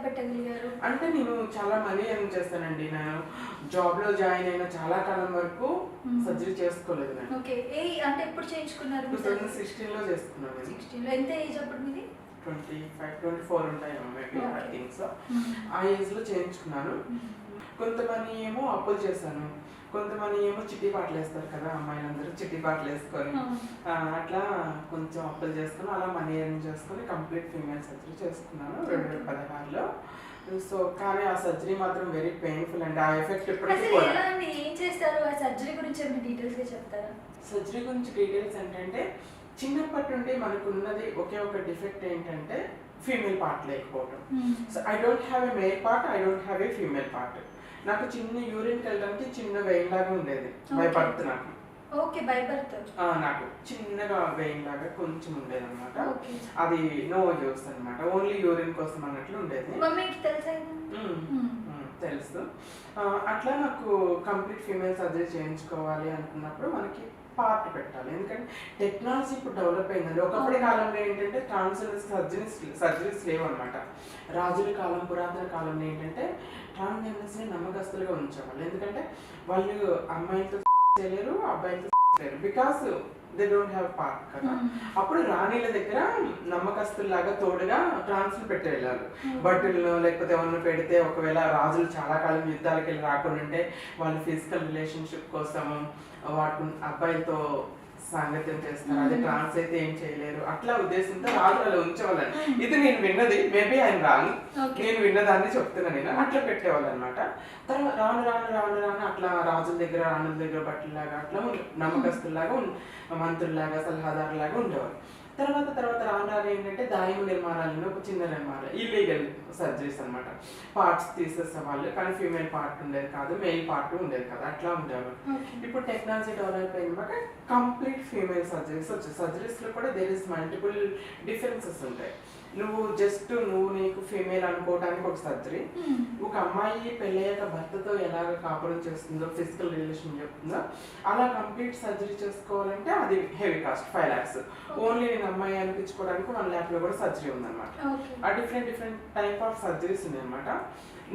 పెట్టగలిగారు? అంటే నేను చాలా మనీ ఎర్న్ చేస్తానండి. నేను జాబ్లో జాయిన్ అయిన చాలా కాలం వరకు సర్జరీ చేసుకోలేదు నేను. ఓకే. అంటే ఎప్పుడు చేయించుకున్నారు? 2016లో చేసుకున్నాను నేను. 16లో. ఎంత ఏజ్ అప్పుడు మీది? 25, 24 ఉంటాయేమో మేబీ, ఐ థింక్ సో. ఆ ఏజ్లో చేయించుకున్నాను. కొంతమంది ఏమో అప్పులు చేశాను, కొంతమంది ఏమో చిట్టి పాటలు వేస్తారు కదా అమ్మాయిలందరూ, చిట్టి పాటలు వేసుకొని అట్లా కొంచెం అప్పులు చేసుకుని అలా మనీ ఎర్న్ చేసుకొని కంప్లీట్ ఫీమేల్ సర్జరీ చేసుకున్నాను 2016లో. సో కానీ ఆ సర్జరీ మాత్రం వెరీ పెయిన్ఫుల్ అండి. ఆ ఎఫెక్ట్ ఇప్పటికీ కూడా. ఏం చేస్తారు? ఆ సర్జరీ గురించి ఏమైనా డీటెయిల్స్గా చెప్తారా? సర్జరీ గురించి డీటెయిల్స్ ఏంటంటే, చిన్నప్పటి నుండి మనకు ఉన్నది ఒకే ఒక డిఫెక్ట్ ఏంటంటే ఫీమేల్ పార్ట్ లేకపోవడం. So I don't have a male part, I don't have a female part. నాకు చిన్న యూరిన్కి వెళ్ళడానికి చిన్న వెయిన్ లాగా ఉండేది బై బర్త్ నాకు. Okay, by birth. నాకు చిన్నగా వెయిన్ లాగా కొంచెం ఉండేది అనమాట. అది నో యూస్ అనమాట, ఓన్లీ యూరిన్ కోసం అన్నట్లు ఉండేది. తెలుసు. అట్లా నాకు కంప్లీట్ ఫీమేల్ సర్జరీ చేయించుకోవాలి అనుకున్నప్పుడు మనకి పార్ట్ పెట్టాలి, ఎందుకంటే టెక్నాలజీ ఇప్పుడు డెవలప్ అయిందండి. ఒకప్పటి కాలంలో ఏంటంటే ట్రాన్స్జెండర్ సర్జరీస్ లేవు అనమాట. రాజుల కాలం, పురాతన కాలంలో ఏంటంటే ట్రాన్స్జెండర్స్ని నమ్మకస్తులుగా ఉంచేవాళ్ళు, ఎందుకంటే వాళ్ళు అమ్మాయిలతో చేయలేరు, అబ్బాయిలతో చేయలేరు, because they don't have part కదా. అప్పుడు రాణిల దగ్గర నమ్మకస్తుల్లాగా తోడుగా ట్రాన్స్లు పెట్టి వెళ్ళాలి. బట్టలను లేకపోతే ఏమన్నా పెడితే, ఒకవేళ రాజులు చాలా కాలం యుద్ధాలకు వెళ్ళి రాకుండా ఉంటే వాళ్ళు ఫిజికల్ రిలేషన్షిప్ కోసము వాటి అబ్బాయిలతో సాంగత్యం చేస్తారు, అదే ట్రాన్స్ అయితే ఏం చేయలేరు, అట్లా ఉద్దేశంతో రాజు అలా ఉంచేవాళ్ళని. ఇది నేను విన్నది, మేబీ ఆయన రాంగ్, నేను విన్నదాన్ని చెప్తున్నాను నేను. అట్లా పెట్టేవాళ్ళు అనమాట. తర్వాత రాను రాను రాను రాను అట్లా రాజుల దగ్గర, రాణుల దగ్గర బట్టల్లాగా అట్లా నమ్మకస్తుల్లాగా, మంత్రుల్లాగా, సలహాదారులాగా ఉండేవాళ్ళు. తర్వాత రాను రాను ఏంటంటే దాయము నిర్మాణాలను, ఒక చిన్న నిర్మాణాలు, ఇల్లీగల్ సర్జరీస్ అనమాట. పార్ట్స్ తీసేసేవాళ్ళు, కానీ ఫీమేల్ పార్ట్ ఉండేది కాదు, మెయిల్ పార్ట్ ఉండేది కాదు, అట్లా ఉండేవాళ్ళు. ఇప్పుడు టెక్నాలజీ డెవలప్ అయినాక కంప్లీట్ ఫీమేల్ సర్జరీస్ వచ్చాయి. సర్జరీస్లో కూడా దేర్ ఇస్ మల్టిపుల్ డిఫరెన్సెస్ ఉంటాయి. నువ్వు నీకు ఫీమేల్ అనుకోవడానికి ఒక సర్జరీ, ఒక అమ్మాయి పెళ్ళయ్యాక భర్తతో ఎలాగ కాపురం చేస్తుందో, ఫిజికల్ రిలేషన్ చెప్తుందో, అలా కంప్లీట్ సర్జరీ చేసుకోవాలంటే అది హెవీ కాస్ట్, 5 lakhs. ఓన్లీ నేను అమ్మాయి అనిపించుకోవడానికి 1 lakh లో కూడా సర్జరీ ఉందన్నమాట. ఆ డిఫరెంట్ టైప్ ఆఫ్ సర్జరీస్ ఉన్నాయన్నమాట.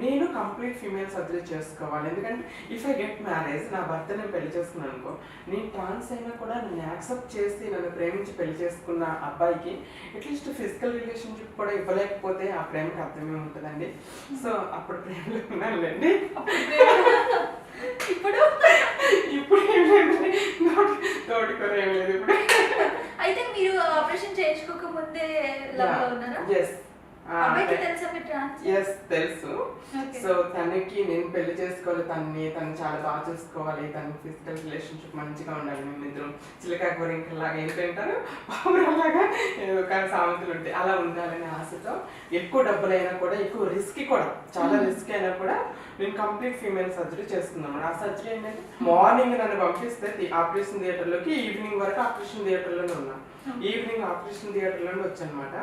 నేను కంప్లీట్ ఫీమేల్ సర్జరీ చేసుకోవాలి, ఎందుకంటే ఇఫ్ ఐ గెట్ మ్యారేజ్, నా భర్త నేను పెళ్లి చేసుకున్నాను అనుకో, నేను ట్రాన్స్ అయినా కూడా నన్ను యాక్సెప్ట్ చేసి నన్ను ప్రేమించి పెళ్లి చేసుకున్న అబ్బాయికి అట్లీస్ట్ ఫిజికల్ రిలేషన్షిప్ కూడా ఇవ్వలేకపోతే ఆ ప్రేమకి అర్థమే ఉంటుందండి. సో అప్పుడు ప్రేమలో ఉన్నానులేండి. ఇప్పుడు తోడుకోరు ఏం లేదు. ఇప్పుడు అయితే మీరు ఆపరేషన్ చేయించుకోక ముందే లవ్ లో ఉన్నారా? తెలుసు. సో తనకి నేను పెళ్లి చేసుకోవాలి, తను చాలా బాగా చూసుకోవాలి, తన ఫిజికల్ రిలేషన్షిప్ మంచిగా ఉండాలి, మేమిద్దరం చిలకా గోరింకలాగా ఏంటంటారు పావురాలాగా ఏదో కానీ సామెతలు ఉంటాయి, అలా ఉండాలనే ఆశతో ఎక్కువ డబ్బులైనా కూడా, ఎక్కువ రిస్క్ కూడా, చాలా రిస్క్ అయినా కూడా నేను కంప్లీట్ ఫీమేల్ సర్జరీ చేసుకున్నాను. ఆ సర్జరీ ఏంటంటే మార్నింగ్ నన్ను పంపిస్తే ఆపరేషన్ థియేటర్లోకి, ఈవినింగ్ వరకు ఆపరేషన్ థియేటర్లోనే ఉన్నాను. ఈవినింగ్ ఆపరేషన్ థియేటర్లోనే వచ్చానమాట.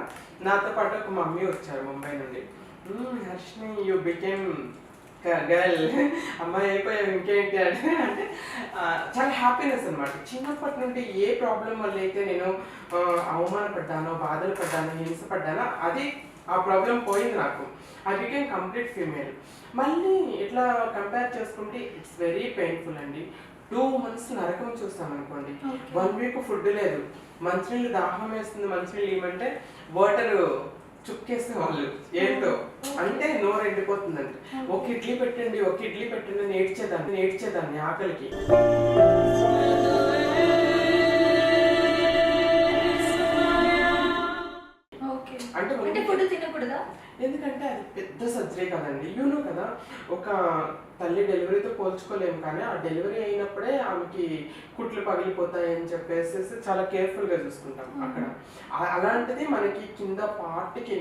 నాతో పాటు ఒక మమ్మీ వచ్చారు ముంబై నుండి. హర్షిని, యూ బికేమ్ గర్ల్, అమ్మాయి అయిపోయావు ఇంకేంటి అంటే చాలా హ్యాపీనెస్ అనమాట. చిన్నప్పటి నుండి ఏ ప్రాబ్లం వల్ల అయితే నేను అవమానపడ్డానో, బాధలు పడ్డానో, హింసపడ్డానో, అది ఆ ప్రాబ్లం పోయింది నాకు. I became complete female. మళ్ళీ ఇట్లా కంపేర్ చేసుకుంటే ఇట్స్ వెరీ పెయిన్ఫుల్ అండి. 2 months నరకం చూస్తాం అనుకోండి. 1 week ఫుడ్ లేదు, మంచినీళ్ళు దాహం వేస్తుంది, మంచినీళ్ళు ఏమంటే వాటర్ చుక్కేస్తే వాళ్ళు ఏంటో అంటే నోరు ఎండిపోతుందండి. ఒక ఇడ్లీ పెట్టండి నేర్చేదాన్ని ఆకలికి. అంటే ఫుడ్ తినకూడదా? ఎందుకంటే అది పెద్ద సర్జరీ కదండి, యూనో కదా. ఒక తల్లి డెలివరీతో పోల్చుకోలేము, కానీ ఆ డెలివరీ అయినప్పుడే ఆమెకి కుట్లు పగిలిపోతాయి అని చెప్పేసి చాలా కేర్ఫుల్గా చూసుకుంటాం అక్కడ. అలాంటిది మనకి కింద పార్ట్కి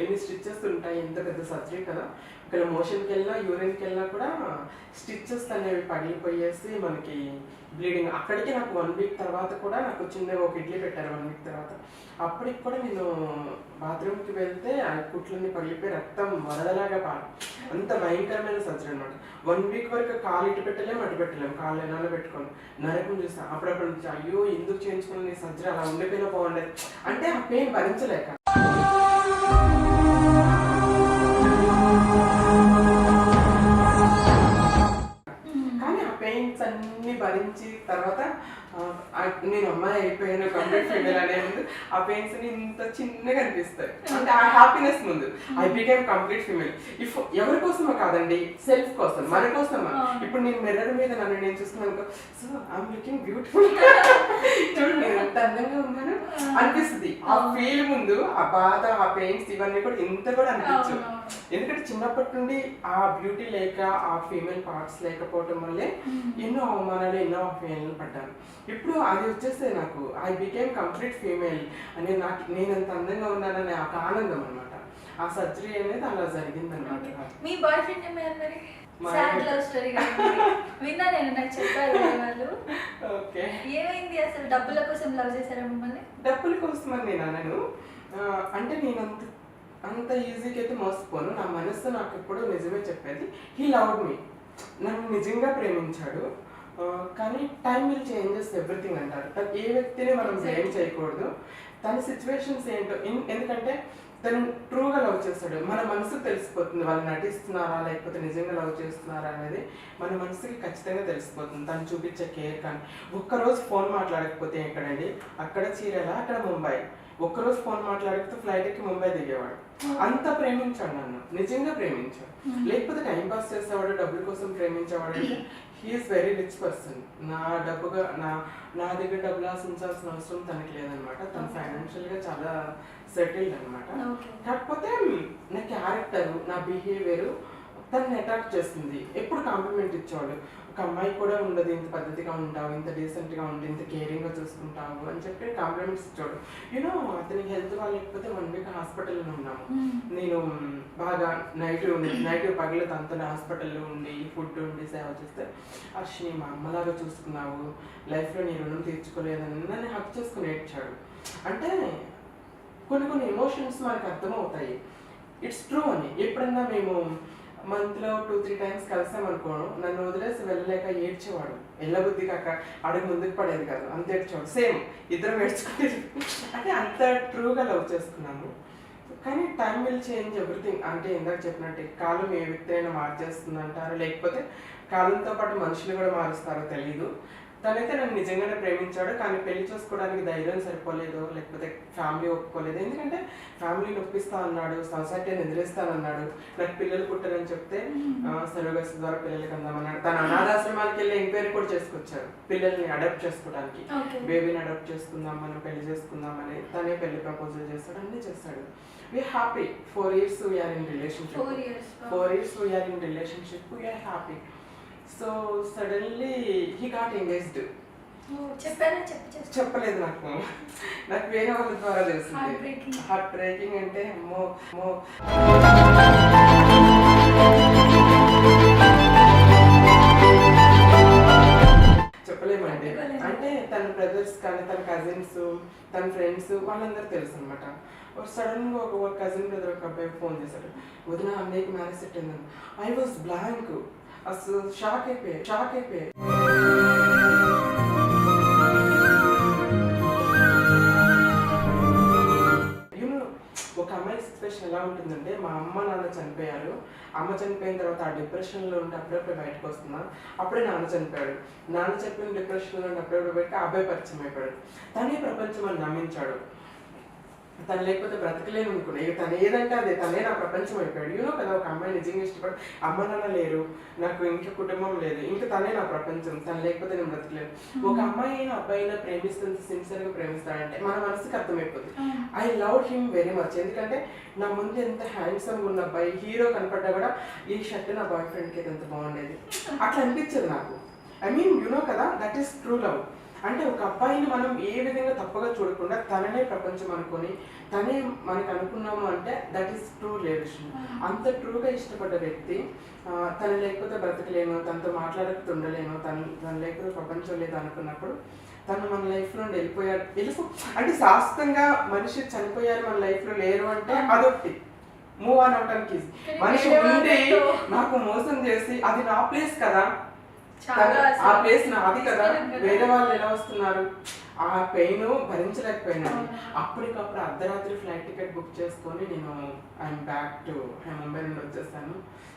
ఎన్ని స్టిచెస్ ఉంటాయి, ఎంత పెద్ద సర్జరీ కదా. ఇక్కడ మోషన్కి వెళ్ళినా, యూరిన్కి వెళ్ళినా కూడా స్టిచెస్ అనేవి పగిలిపోయేసి మనకి బ్లీడింగ్. అక్కడికి నాకు 1 week తర్వాత కూడా నాకు చిన్నగా ఒక ఇడ్లీ పెట్టారు 1 week తర్వాత. అప్పటికి కూడా నేను బాత్రూమ్కి వెళ్తే ఆ కుట్లన్నీ పగిలిపోయి రక్తం వరదలాగా అంత భయంకరమైన సర్జరీ అనమాట. 1 week వరకు కాలు ఇటు పెట్టలేము, అటు పెట్టలేము, కాళ్ళు ఎలా పెట్టుకోను, నరకం చూస్తాను. అప్పుడప్పుడు నుంచి అయ్యో ఎందుకు చేయించుకుని సర్జరీ, అలా ఉండిపోయినా బాగుండేది అంటే ఆ పెయిన్ భరించలేక. భరించి తర్వాత నేను అమ్మాయి అయిపోయాను కంప్లీట్ ఫీమేల్ అనే ముందు ఆ పెయిన్స్ ఇంత చిన్నగా అనిపిస్తాయి. అంటే ఆ హ్యాపీనెస్ ముందు I became complete female. If ఎవరి కోసమో కాదండి, సెల్ఫ్ కోసం, మన కోసం. ఇప్పుడు నేను మిర్రర్ మీద నన్ను నేను చూసుకున్నాను, సో ఐఎమ్ లుకింగ్ బ్యూటిఫుల్, చూడు నేను ఎంత అందంగా ఉన్నాను అనిపిస్తుంది. ఆ ఫీల్ ముందు ఆ బాధ, ఆ పెయిన్స్ ఇవన్నీ కూడా ఇంత కూడా అనిపించు. ఎందుకంటే చిన్నప్పటి నుండి ఆ బ్యూటీ లేక, ఆ ఫీమేల్ పార్ట్స్ లేకపోవటం వల్లే ఎన్నో అవమానాలు, ఎన్నో అవమానాలు పడ్డాను. ఇప్పుడు అది వచ్చేస్తే నాకు ఐ బికేమ్ కంప్లీట్ ఫీమేల్ అని, నేను ఎంత అందంగా ఉన్నాననే ఒక ఆనందం అనమాట. ఆ సర్జరీ అనేది అలా జరిగింది అనమాట. మీ బాయ్ ఫ్రెండ్ ఏమైనా మరి సాడ్ లవ్ స్టోరీ విన్నా నేను, నాకు చెప్పారు వాళ్ళు. ఓకే, ఏమైంది అసలు? డబ్బుల కోసం లవ్ చేశారా మిమ్మల్ని? డబ్బుల కోసం అని నేను అనను. అంటే నేను అంత ఈజీగా అయితే మోసపోను. నా మనసు నాకు ఎప్పుడు నిజమే చెప్పేది. హీ లవ్డ్ మీ, నన్ను నిజంగా ప్రేమించాడు. కానీ టైం విల్ చేంజెస్ ఎవ్రీథింగ్ అంటారు. ఏ వ్యక్తిని మనం బ్లేమ్ చేయకూడదు. తన సిచ్యువేషన్స్ ఏంటో, ఎందుకంటే తను ట్రూగా లవ్ చేస్తాడు. మన మనసుకు తెలిసిపోతుంది వాళ్ళు నటిస్తున్నారా లేకపోతే నిజంగా లవ్ చేస్తున్నారా అనేది మన మనసుకి ఖచ్చితంగా తెలిసిపోతుంది. తను చూపించే కేర్. కానీ ఒక్కరోజు ఫోన్ మాట్లాడకపోతే ఎక్కడండి, అక్కడ చీరలా, అక్కడ ముంబై. ఒక్కరోజు ఫోన్ మాట్లాడితే ఫ్లైట్ ఎక్కి ముంబై దిగేవాడు. అంత ప్రేమించాడు నన్ను, నిజంగా ప్రేమించాడు. లేకపోతే టైం పాస్ చేసేవాడు, డబ్బుల కోసం ప్రేమించేవాడు అంటే హీఈస్ వెరీ రిచ్ పర్సన్. నా దగ్గర డబ్బులు ఉంచాల్సిన అవసరం తనకి లేదనమాట. తను ఫైనాన్షియల్గా చాలా సెటిల్డ్ అనమాట. కాకపోతే నా క్యారెక్టర్, నా బిహేవియర్ తనని అట్రాక్ట్ చేస్తుంది. ఎప్పుడు కాంప్లిమెంట్ ఇచ్చేవాడు. ఒక అమ్మాయి కూడా ఉండదు, ఇంత పద్ధతిగా ఉంటావు, ఇంత డీసెంట్గా ఉండి, ఇంత కేరింగ్గా చూసుకుంటావు అని చెప్పి కాంప్లిమెంట్స్ ఇచ్చాడు. యూనో అతనికి హెల్త్ లేకపోతే 1 వీక్ హాస్పిటల్లో ఉన్నాము. నేను బాగా నైట్ పగలు తనతో హాస్పిటల్లో ఉండి ఫుడ్ ఉండి సేవ చేస్తే, అర్షిని మా అమ్మలాగా చూసుకున్నావు, లైఫ్లో నీ రుణం తీర్చుకోలేదని నన్ను హక్ చేసుకుని ఏడ్చాడు. అంటే కొన్ని ఎమోషన్స్ మనకు అర్థమవుతాయి. ఇట్స్ ట్రూ అని. ఎప్పుడన్నా మేము మంత్లో 2-3 టైమ్స్ కలిసామనుకో, నన్ను వదిలేసి వెళ్ళలేక ఏడ్చేవాడు. ఎల్లబుద్ధి కాక అడుగు ముందుకు పడేది కాదు, అంత ఏడ్చేవాడు. సేమ్ ఇద్దరం ఏడ్చుకునేది. అంటే అంత ట్రూగా లవ్ చేసుకున్నాము. కానీ టైం విల్ చేంజ్ ఎవ్రీథింగ్. అంటే ఇందాక చెప్పినట్టు కాలం ఏ వ్యక్తి అయినా మార్చేస్తుంది అంటారు, లేకపోతే కాలంతో పాటు మనుషులు కూడా మారుస్తారో తెలీదు. తనైతే నన్ను నిజంగానే ప్రేమించాడు. కానీ పెళ్లి చేసుకోవడానికి ధైర్యం సరిపోలేదు, లేకపోతే ఫ్యామిలీ ఒప్పుకోలేదు. ఎందుకంటే ఫ్యామిలీని ఒప్పిస్తా అన్నాడు, సొసైటీని ఎదిరిస్తానన్నాడు. నాకు పిల్లలు పుట్టారని చెప్తే సరోగసి ద్వారా పిల్లలకి అందామన్నాడు. తన అనాథాశ్రమానికి వెళ్ళి ఎంక్వైరీ కూడా చేసుకొచ్చారు పిల్లల్ని అడాప్ట్ చేసుకోవడానికి. బేబీని అడాప్ట్ చేసుకుందాం, మనం పెళ్లి చేసుకుందామని తనే పెళ్లి ప్రపోజల్ చేస్తాడు, అన్నీ చేస్తాడు. We happy. 4 years we are in relationship. 4 years we are in relationship. We are happy. So suddenly he got engaged. చెప్పలేదు నాకు వేరే వాళ్ళ ద్వారా తెలిసింది. హార్ట్ బ్రేకింగ్ అంటే అమ్మో చెప్పలేమండి. అంటే తన బ్రదర్స్ కానీ, తన కజిన్స్, తన ఫ్రెండ్స్ వాళ్ళందరూ తెలుసు అనమాట. సడన్ గా ఒక కజిన్ బ్రదర్ ఒక అబ్బాయి ఫోన్ చేశాడు, వదిన అన్నయ్యకి మ్యారేజ్ సెట్ అయిందని. I was blank. అసలు షాక్ అయిపోయాయి. ఒక అమ్మాయి సిచ్యువేషన్ ఎలా ఉంటుందంటే, మా అమ్మ నాన్న చనిపోయారు. అమ్మ చనిపోయిన తర్వాత ఆ డిప్రెషన్లో ఉండి అప్పుడప్పుడు బయటకు వస్తున్నా. అప్పుడే నాన్న చనిపోయాడు. నాన్న చెప్పిన డిప్రెషన్లో ఉండి అప్పుడప్పుడు బయటకు ఆ అబ్బాయి పరిచయం అయిపోయాడు. తనే ప్రపంచం అని నమ్మించాడు. తను లేకపోతే బ్రతకలేను అనుకున్నా. ఇక తను ఏదంటే అదే, తనే నా ప్రపంచం అయిపోయాడు. యూనో కదా, ఒక అమ్మాయి నిజంగా ఇష్టపడి అమ్మ నాన్న లేరు, నాకు ఇంట్లో కుటుంబం లేదు, ఇంకా తనే నా ప్రపంచం, తను లేకపోతే నేను బ్రతకలేను. ఒక అమ్మాయి అయినా అబ్బాయి అయినా ప్రేమిస్తుంది, సిన్సియర్గా ప్రేమిస్తాడంటే మన మనసుకి అర్థమైపోతుంది. I love him very much. ఎందుకంటే నా ముందు ఎంత హ్యాండ్సమ్గా ఉన్న అబ్బాయి, హీరో కనపడ్డా కూడా ఈ షర్ట్ నా బాయ్ ఫ్రెండ్కి అయితే ఎంత బాగుండేది అట్లా అనిపించదు నాకు. ఐ మీన్ యూనో కదా, దట్ ఈస్ ట్రూ లవ్. అంటే ఒక అబ్బాయిని మనం ఏ విధంగా తప్పుగా చూడకుండా తననే ప్రపంచం అనుకొని తనే మనకు అనుకున్నాము అంటే దట్ ఈస్ ట్రూ రిలేషన్. అంత ట్రూగా ఇష్టపడ్డ వ్యక్తి తను లేకపోతే బ్రతకలేను, తనతో మాట్లాడకుండలేను, తను లేకపోతే ప్రపంచం లేదు అనుకున్నప్పుడు తను మన లైఫ్ నుండి వెళ్ళిపోయాడు. అంటే శాశ్వతంగా మనిషి చనిపోయారు, మన లైఫ్లో లేరు అంటే అదొకటి మూవ్ ఆన్ అవడానికి. మనిషి ఉండి నాకు మోసం చేసి అది నా ప్లేస్ కదా, ఆ ప్లేస్ నాది కదా, వేరే వాళ్ళు ఎలా వస్తున్నారు, ఆ పెయిన్ భరించలేకపోయినాను. అప్పటికప్పుడు అర్ధరాత్రి ఫ్లైట్ టికెట్ బుక్ చేసుకొని నేను ఐఎమ్ బ్యాక్ టు ముంబై నుండి వచ్చేసాను.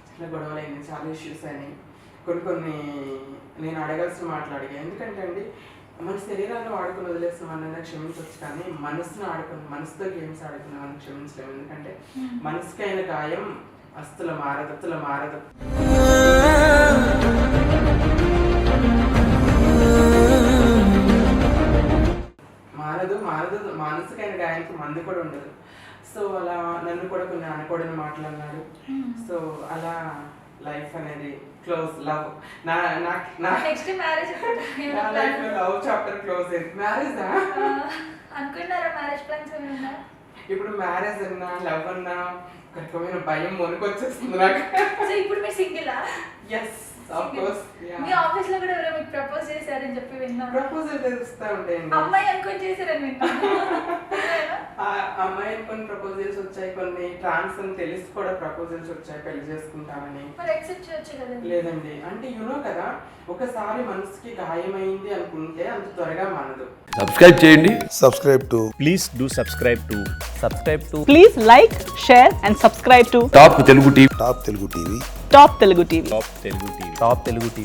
చాలా గొడవలు అయినాయి, చాలా ఇష్యూస్ అయినాయి. కొన్ని నేను అడగాల్సిన మాటలు అడిగా. ఎందుకంటే అండి మన శరీరాన్ని వాడుకుని వదిలేసిన వాళ్ళని క్షమించవచ్చు, కానీ మనసుతో గేమ్స్ ఆడుకున్న మనం క్షమించలేము. ఎందుకంటే మనసుకైన గాయం అస్తుల మారదు. మనసుకైన గాయానికి మందు కూడా ఉండదు. సో అలా నన్ను కూడా కొన్ని అనకూడని మాటలు అన్నాడు. సో అలా లైఫ్ అనేది close love next marriage love chapter close అయింది. మ్యారేజ్ అనుకున్నారా? మ్యారేజ్ ప్లాన్స్ ఏమైనా ఉన్నాయా? ఇప్పుడు మ్యారేజ్ అన్నా లవ్ అన్నా ఒక రకమైన భయం వచ్చేస్తుంది నాకు. సో ఇప్పుడు మీరు సింగిలా? Yes of course. మీ ఆఫీస్ లో కూడా ఎవరో మీకు ప్రపోజ్ చేశారని చెప్పి విన్నా. ప్రపోజల్ తెలుస్తా ఉంటాయండి. అమ్మాయి అనుకొని చేశారని విన్నా. అమ్మాయి అనుకొని ప్రపోజల్స్ వచ్చాయి, కొన్ని ట్రాన్స్ అని తెలిసి కూడా ప్రపోజల్స్ వచ్చాయి పెళ్లి చేసుకుంటామని. మరి యాక్సెప్ట్ చేయొచ్చు కదా? లేదండి, అంటే యునో కదా, ఒకసారి మనసుకి గాయమైంది అనుకుంటే అంత త్వరగా మనదు. సబ్స్క్రైబ్ చేయండి. Please do subscribe to Please like, share and subscribe to top Telugu TV. Top Telugu TV. Top Telugu TV.